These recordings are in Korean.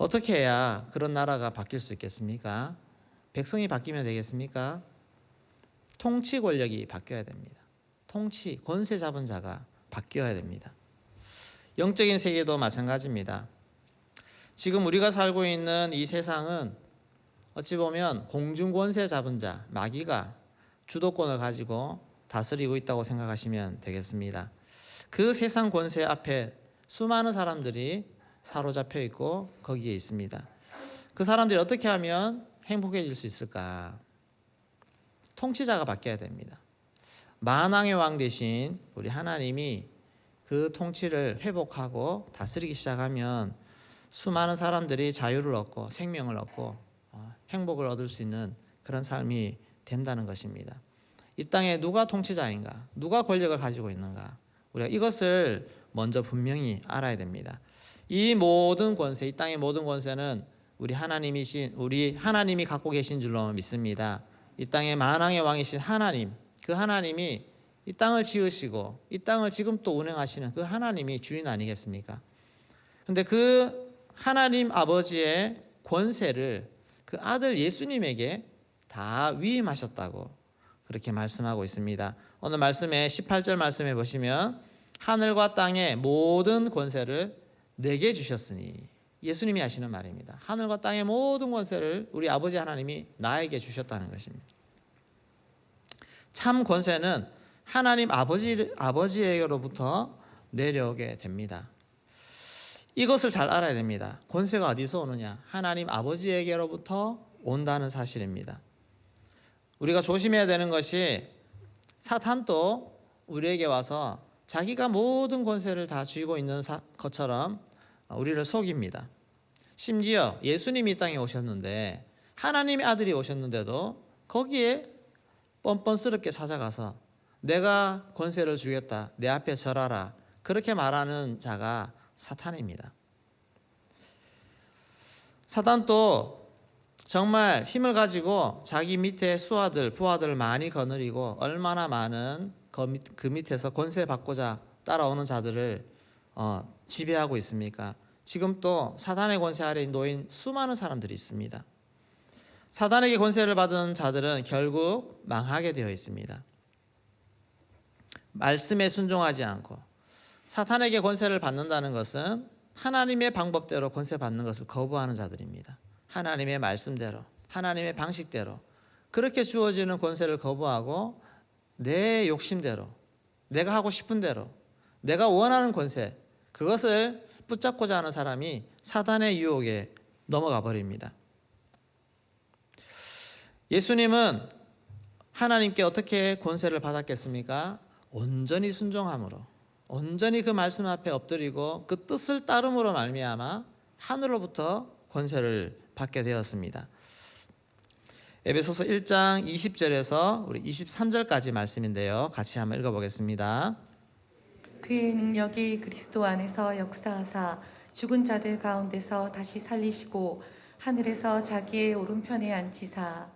어떻게 해야 그런 나라가 바뀔 수 있겠습니까? 백성이 바뀌면 되겠습니까? 통치 권력이 바뀌어야 됩니다. 통치, 권세 잡은 자가 바뀌어야 됩니다. 영적인 세계도 마찬가지입니다. 지금 우리가 살고 있는 이 세상은 어찌 보면 공중 권세 잡은 자, 마귀가 주도권을 가지고 다스리고 있다고 생각하시면 되겠습니다. 그 세상 권세 앞에 수많은 사람들이 사로잡혀 있고 거기에 있습니다. 그 사람들이 어떻게 하면 행복해질 수 있을까? 통치자가 바뀌어야 됩니다. 만왕의 왕 대신 우리 하나님이 그 통치를 회복하고 다스리기 시작하면 수많은 사람들이 자유를 얻고 생명을 얻고 행복을 얻을 수 있는 그런 삶이 된다는 것입니다. 이 땅에 누가 통치자인가? 누가 권력을 가지고 있는가? 우리가 이것을 먼저 분명히 알아야 됩니다. 이 모든 권세, 이 땅의 모든 권세는 우리 하나님이 갖고 계신 줄로 믿습니다. 이 땅의 만왕의 왕이신 하나님, 그 하나님이 이 땅을 지으시고 이 땅을 지금 또 운행하시는 그 하나님이 주인 아니겠습니까? 근데 그 하나님 아버지의 권세를 그 아들 예수님에게 다 위임하셨다고 그렇게 말씀하고 있습니다. 오늘 말씀에 18절 말씀에 보시면 하늘과 땅의 모든 권세를 내게 주셨으니, 예수님이 하시는 말입니다. 하늘과 땅의 모든 권세를 우리 아버지 하나님이 나에게 주셨다는 것입니다. 참 권세는 하나님 아버지에게로부터 내려오게 됩니다. 이것을 잘 알아야 됩니다. 권세가 어디서 오느냐? 하나님 아버지에게로부터 온다는 사실입니다. 우리가 조심해야 되는 것이 사탄도 우리에게 와서 자기가 모든 권세를 다 쥐고 있는 것처럼 우리를 속입니다. 심지어 예수님이 이 땅에 오셨는데, 하나님의 아들이 오셨는데도 거기에 뻔뻔스럽게 찾아가서 내가 권세를 주겠다, 내 앞에 절하라, 그렇게 말하는 자가 사탄입니다. 사탄도 정말 힘을 가지고 자기 밑에 수하들, 부하들을 많이 거느리고 얼마나 많은 그 밑에서 권세 받고자 따라오는 자들을 지배하고 있습니까? 지금 또 사탄의 권세 아래 놓인 수많은 사람들이 있습니다. 사탄에게 권세를 받은 자들은 결국 망하게 되어 있습니다. 말씀에 순종하지 않고 사탄에게 권세를 받는다는 것은 하나님의 방법대로 권세 받는 것을 거부하는 자들입니다. 하나님의 말씀대로, 하나님의 방식대로 그렇게 주어지는 권세를 거부하고 내 욕심대로, 내가 하고 싶은 대로, 내가 원하는 권세, 그것을 붙잡고자 하는 사람이 사탄의 유혹에 넘어가 버립니다. 예수님은 하나님께 어떻게 권세를 받았겠습니까? 온전히 순종함으로, 온전히 그 말씀 앞에 엎드리고 그 뜻을 따름으로 말미암아 하늘로부터 권세를 받게 되었습니다. 에베소서 1장 20절에서 우리 23절까지 말씀인데요, 같이 한번 읽어보겠습니다. 그의 능력이 그리스도 안에서 역사하사 죽은 자들 가운데서 다시 살리시고 하늘에서 자기의 오른편에 앉히사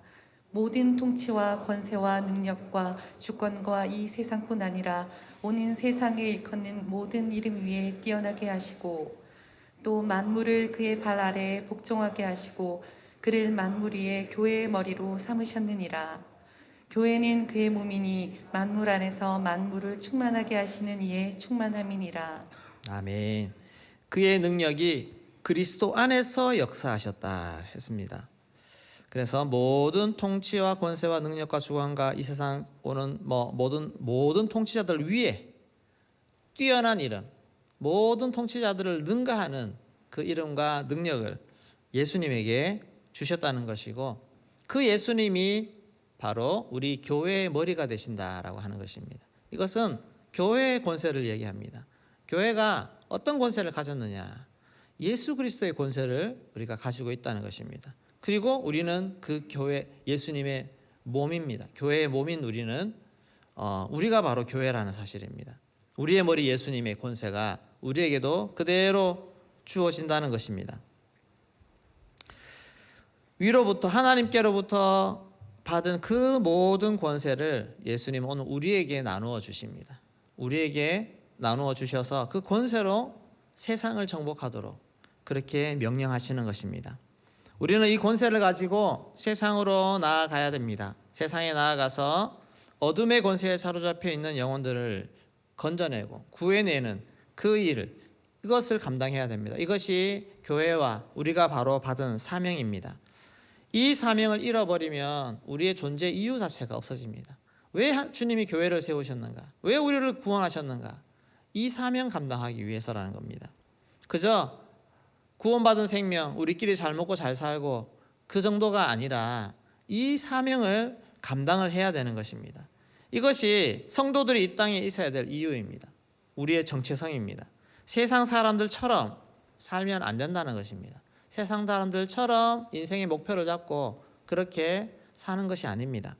모든 통치와 권세와 능력과 주권과 이 세상뿐 아니라 오는 세상에 일컫는 모든 이름 위에 뛰어나게 하시고 또 만물을 그의 발 아래에 복종하게 하시고 그를 만물 위에 교회의 머리로 삼으셨느니라. 교회는 그의 몸이니 만물 안에서 만물을 충만하게 하시는 이의 충만함이니라. 아멘. 그의 능력이 그리스도 안에서 역사하셨다 했습니다. 그래서 모든 통치와 권세와 능력과 주권과 이 세상 오는 모든 통치자들 위에 뛰어난 이름, 모든 통치자들을 능가하는 그 이름과 능력을 예수님에게 주셨다는 것이고, 그 예수님이 바로 우리 교회의 머리가 되신다라고 하는 것입니다. 이것은 교회의 권세를 얘기합니다. 교회가 어떤 권세를 가졌느냐? 예수 그리스도의 권세를 우리가 가지고 있다는 것입니다. 그리고 우리는 그 교회, 예수님의 몸입니다. 교회의 몸인 우리는 우리가 바로 교회라는 사실입니다. 우리의 머리 예수님의 권세가 우리에게도 그대로 주어진다는 것입니다. 위로부터, 하나님께로부터 받은 그 모든 권세를 예수님은 오늘 우리에게 나누어 주십니다. 우리에게 나누어 주셔서 그 권세로 세상을 정복하도록, 그렇게 명령하시는 것입니다. 우리는 이 권세를 가지고 세상으로 나아가야 됩니다. 세상에 나아가서 어둠의 권세에 사로잡혀 있는 영혼들을 건져내고 구해내는 그 일, 이것을 감당해야 됩니다. 이것이 교회와 우리가 바로 받은 사명입니다. 이 사명을 잃어버리면 우리의 존재 이유 자체가 없어집니다. 왜 주님이 교회를 세우셨는가? 왜 우리를 구원하셨는가? 이 사명 감당하기 위해서라는 겁니다. 그저 구원받은 생명, 우리끼리 잘 먹고 잘 살고 그 정도가 아니라 이 사명을 감당을 해야 되는 것입니다. 이것이 성도들이 이 땅에 있어야 될 이유입니다. 우리의 정체성입니다. 세상 사람들처럼 살면 안 된다는 것입니다. 세상 사람들처럼 인생의 목표를 잡고 그렇게 사는 것이 아닙니다.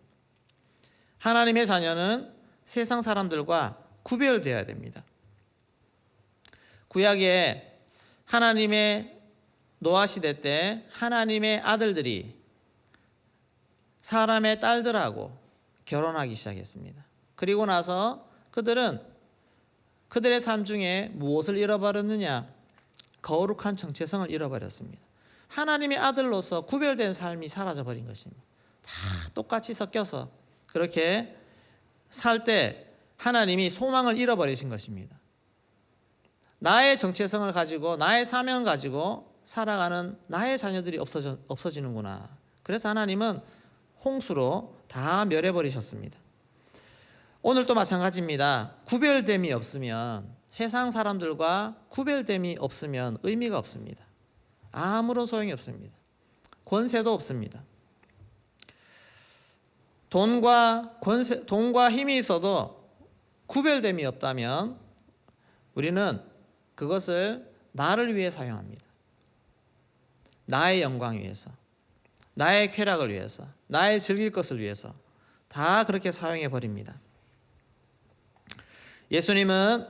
하나님의 자녀는 세상 사람들과 구별되어야 됩니다. 구약에 하나님의 노아 시대 때 하나님의 아들들이 사람의 딸들하고 결혼하기 시작했습니다. 그리고 나서 그들의 삶 중에 무엇을 잃어버렸느냐? 거룩한 정체성을 잃어버렸습니다. 하나님의 아들로서 구별된 삶이 사라져버린 것입니다. 다 똑같이 섞여서 그렇게 살 때 하나님이 소망을 잃어버리신 것입니다. 나의 정체성을 가지고 나의 사명을 가지고 살아가는 나의 자녀들이 없어지는구나. 그래서 하나님은 홍수로 다 멸해버리셨습니다. 오늘도 마찬가지입니다. 구별됨이 없으면, 세상 사람들과 구별됨이 없으면 의미가 없습니다. 아무런 소용이 없습니다. 권세도 없습니다. 돈과 힘이 있어도 구별됨이 없다면 우리는 그것을 나를 위해 사용합니다. 나의 영광 위해서, 나의 쾌락을 위해서, 나의 즐길 것을 위해서 다 그렇게 사용해 버립니다. 예수님은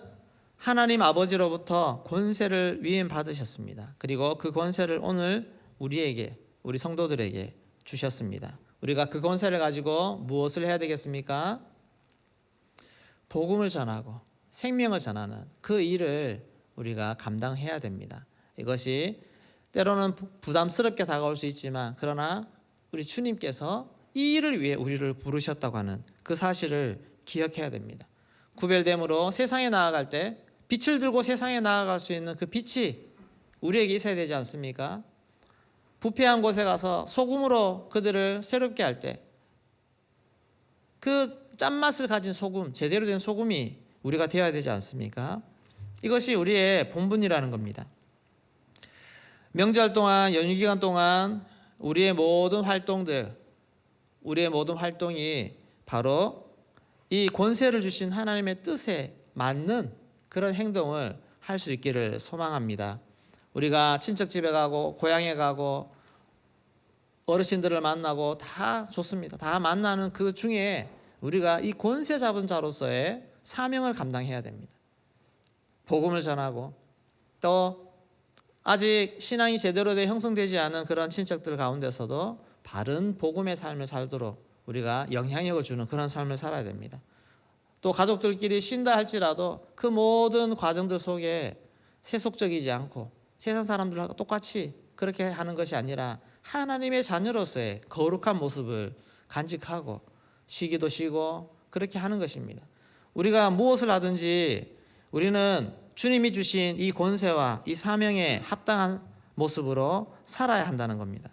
하나님 아버지로부터 권세를 위임 받으셨습니다. 그리고 그 권세를 오늘 우리 성도들에게 주셨습니다. 우리가 그 권세를 가지고 무엇을 해야 되겠습니까? 복음을 전하고 생명을 전하는 그 일을 우리가 감당해야 됩니다. 이것이 때로는 부담스럽게 다가올 수 있지만, 그러나 우리 주님께서 이 일을 위해 우리를 부르셨다고 하는 그 사실을 기억해야 됩니다. 구별됨으로 세상에 나아갈 때 빛을 들고 세상에 나아갈 수 있는 그 빛이 우리에게 있어야 되지 않습니까? 부패한 곳에 가서 소금으로 그들을 새롭게 할 때 그 짠맛을 가진 소금, 제대로 된 소금이 우리가 되어야 되지 않습니까? 이것이 우리의 본분이라는 겁니다. 명절 동안, 연휴 기간 동안 우리의 모든 활동이 바로 이 권세를 주신 하나님의 뜻에 맞는 그런 행동을 할 수 있기를 소망합니다. 우리가 친척 집에 가고 고향에 가고 어르신들을 만나고 다 좋습니다. 다 만나는 그 중에 우리가 이 권세 잡은 자로서의 사명을 감당해야 됩니다. 복음을 전하고, 또 아직 신앙이 제대로 형성되지 않은 그런 친척들 가운데서도 바른 복음의 삶을 살도록 우리가 영향력을 주는 그런 삶을 살아야 됩니다. 또 가족들끼리 쉰다 할지라도 그 모든 과정들 속에 세속적이지 않고 세상 사람들과 똑같이 그렇게 하는 것이 아니라 하나님의 자녀로서의 거룩한 모습을 간직하고 쉬기도 쉬고 그렇게 하는 것입니다. 우리가 무엇을 하든지 우리는 주님이 주신 이 권세와 이 사명에 합당한 모습으로 살아야 한다는 겁니다.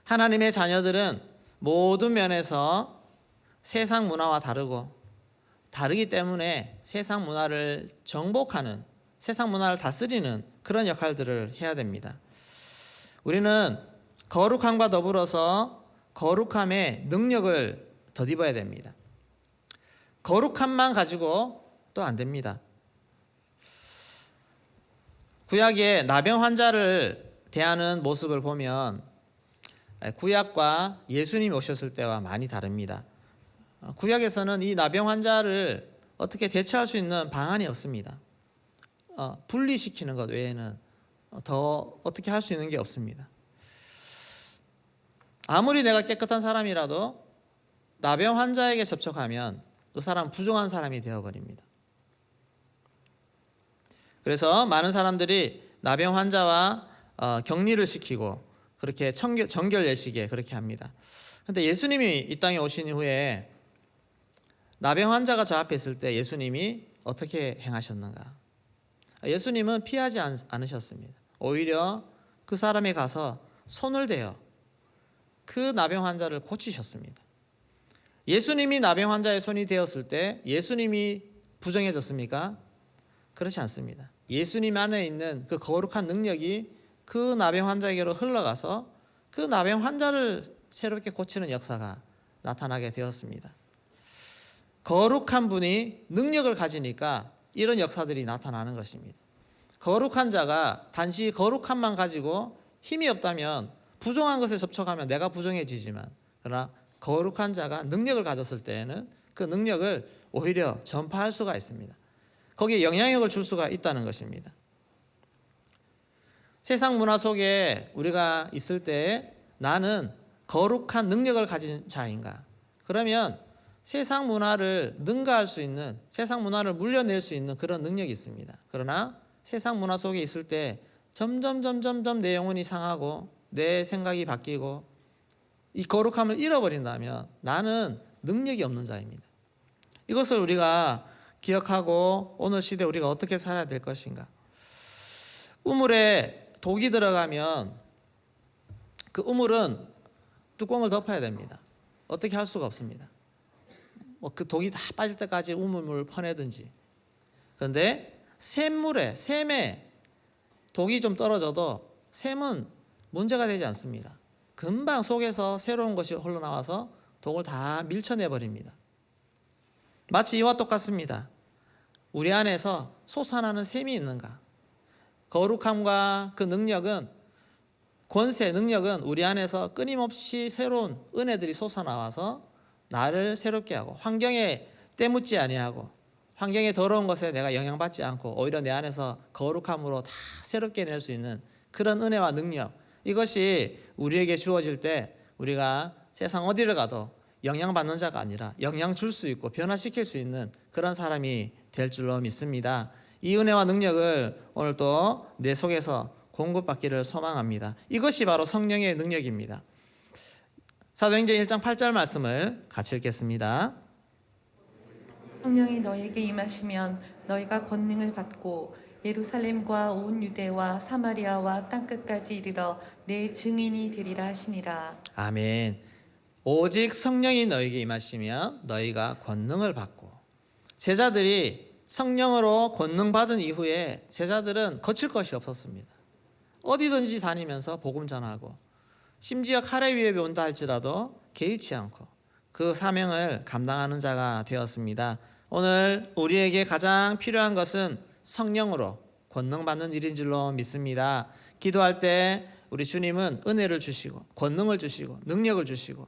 하나님의 자녀들은 모든 면에서 세상 문화와 다르기 때문에 세상 문화를 정복하는, 세상 문화를 다스리는 그런 역할들을 해야 됩니다. 우리는 거룩함과 더불어서 거룩함의 능력을 덧입어야 됩니다. 거룩함만 가지고 또 안 됩니다. 구약의 나병 환자를 대하는 모습을 보면 구약과 예수님이 오셨을 때와 많이 다릅니다. 구약에서는 이 나병 환자를 어떻게 대처할 수 있는 방안이 없습니다. 분리시키는 것 외에는 더 어떻게 할 수 있는 게 없습니다. 아무리 내가 깨끗한 사람이라도 나병 환자에게 접촉하면 그 사람 부정한 사람이 되어버립니다. 그래서 많은 사람들이 나병 환자와 격리를 시키고 그렇게 정결 예식에 그렇게 합니다. 그런데 예수님이 이 땅에 오신 이후에 나병 환자가 저 앞에 있을 때 예수님이 어떻게 행하셨는가? 예수님은 피하지 않으셨습니다. 오히려 그 사람에 가서 손을 대어 그 나병 환자를 고치셨습니다. 예수님이 나병 환자의 손이 되었을 때 예수님이 부정해졌습니까? 그렇지 않습니다. 예수님 안에 있는 그 거룩한 능력이 그 나병 환자에게로 흘러가서 그 나병 환자를 새롭게 고치는 역사가 나타나게 되었습니다. 거룩한 분이 능력을 가지니까 이런 역사들이 나타나는 것입니다. 거룩한 자가 단지 거룩함만 가지고 힘이 없다면 부정한 것에 접촉하면 내가 부정해지지만, 그러나 거룩한 자가 능력을 가졌을 때에는 그 능력을 오히려 전파할 수가 있습니다. 거기에 영향력을 줄 수가 있다는 것입니다. 세상 문화 속에 우리가 있을 때 나는 거룩한 능력을 가진 자인가? 그러면 세상 문화를 능가할 수 있는, 세상 문화를 물려낼 수 있는 그런 능력이 있습니다. 그러나 세상 문화 속에 있을 때 점점 내 영혼이 상하고 내 생각이 바뀌고 이 거룩함을 잃어버린다면 나는 능력이 없는 자입니다. 이것을 우리가 기억하고 오늘 시대에 우리가 어떻게 살아야 될 것인가? 우물에 독이 들어가면 그 우물은 뚜껑을 덮어야 됩니다. 어떻게 할 수가 없습니다. 그 독이 다 빠질 때까지 우물물을 퍼내든지. 그런데 샘에 독이 좀 떨어져도 샘은 문제가 되지 않습니다. 금방 속에서 새로운 것이 흘러나와서 독을 다 밀쳐내버립니다. 마치 이와 똑같습니다. 우리 안에서 솟아나는 샘이 있는가? 거룩함과 그 능력은, 권세, 능력은 우리 안에서 끊임없이 새로운 은혜들이 솟아나와서 나를 새롭게 하고 환경에 때묻지 아니하고 환경의 더러운 것에 내가 영향받지 않고 오히려 내 안에서 거룩함으로 다 새롭게 낼 수 있는 그런 은혜와 능력, 이것이 우리에게 주어질 때 우리가 세상 어디를 가도 영향받는 자가 아니라 영향 줄 수 있고 변화시킬 수 있는 그런 사람이 될 줄로 믿습니다. 이 은혜와 능력을 오늘 또 내 속에서 공급받기를 소망합니다. 이것이 바로 성령의 능력입니다. 사도행전 1장 8절 말씀을 같이 읽겠습니다. 성령이 너에게 임하시면 너희가 권능을 받고 예루살렘과 온 유대와 사마리아와 땅끝까지 이르러 내 증인이 되리라 하시니라. 아멘. 오직 성령이 너에게 임하시면 너희가 권능을 받고, 제자들이 성령으로 권능 받은 이후에 제자들은 거칠 것이 없었습니다. 어디든지 다니면서 복음 전하고 심지어 칼에 위에 온다 할지라도 개의치 않고 그 사명을 감당하는 자가 되었습니다. 오늘 우리에게 가장 필요한 것은 성령으로 권능 받는 일인 줄로 믿습니다. 기도할 때 우리 주님은 은혜를 주시고 권능을 주시고 능력을 주시고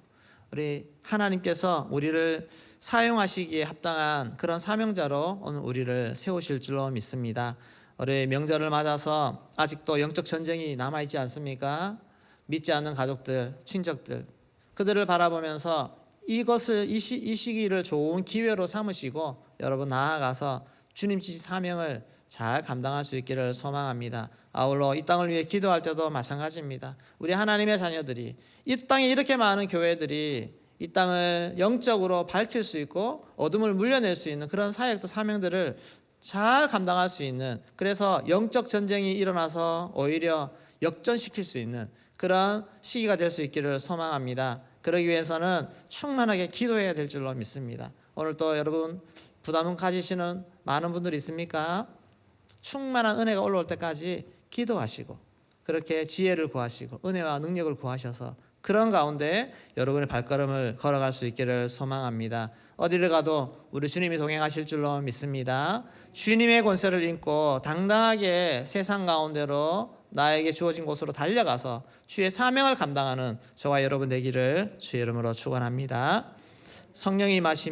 우리 하나님께서 우리를 사용하시기에 합당한 그런 사명자로 오늘 우리를 세우실 줄로 믿습니다. 우리 명절을 맞아서 아직도 영적 전쟁이 남아있지 않습니까? 믿지 않는 가족들, 친척들, 그들을 바라보면서 이것을 이 시기를 좋은 기회로 삼으시고 여러분 나아가서 주님 지시 사명을 잘 감당할 수 있기를 소망합니다. 아울러 이 땅을 위해 기도할 때도 마찬가지입니다. 우리 하나님의 자녀들이, 이 땅에 이렇게 많은 교회들이 이 땅을 영적으로 밝힐 수 있고 어둠을 물려낼 수 있는 그런 사역도 사명들을 잘 감당할 수 있는, 그래서 영적 전쟁이 일어나서 오히려 역전시킬 수 있는 그런 시기가 될 수 있기를 소망합니다. 그러기 위해서는 충만하게 기도해야 될 줄로 믿습니다. 오늘 또 여러분 부담을 가지시는 많은 분들이 있습니까? 충만한 은혜가 올라올 때까지 기도하시고 그렇게 지혜를 구하시고 은혜와 능력을 구하셔서 그런 가운데 여러분의 발걸음을 걸어갈 수 있기를 소망합니다. 어디를 가도 우리 주님이 동행하실 줄로 믿습니다. 주님의 권세를 인고 당당하게 세상 가운데로 나에게 주어진 곳으로 달려가서 주의 사명을 감당하는 저와 여러분 되기를 주의 이름으로 축원합니다. 성령이 임하시면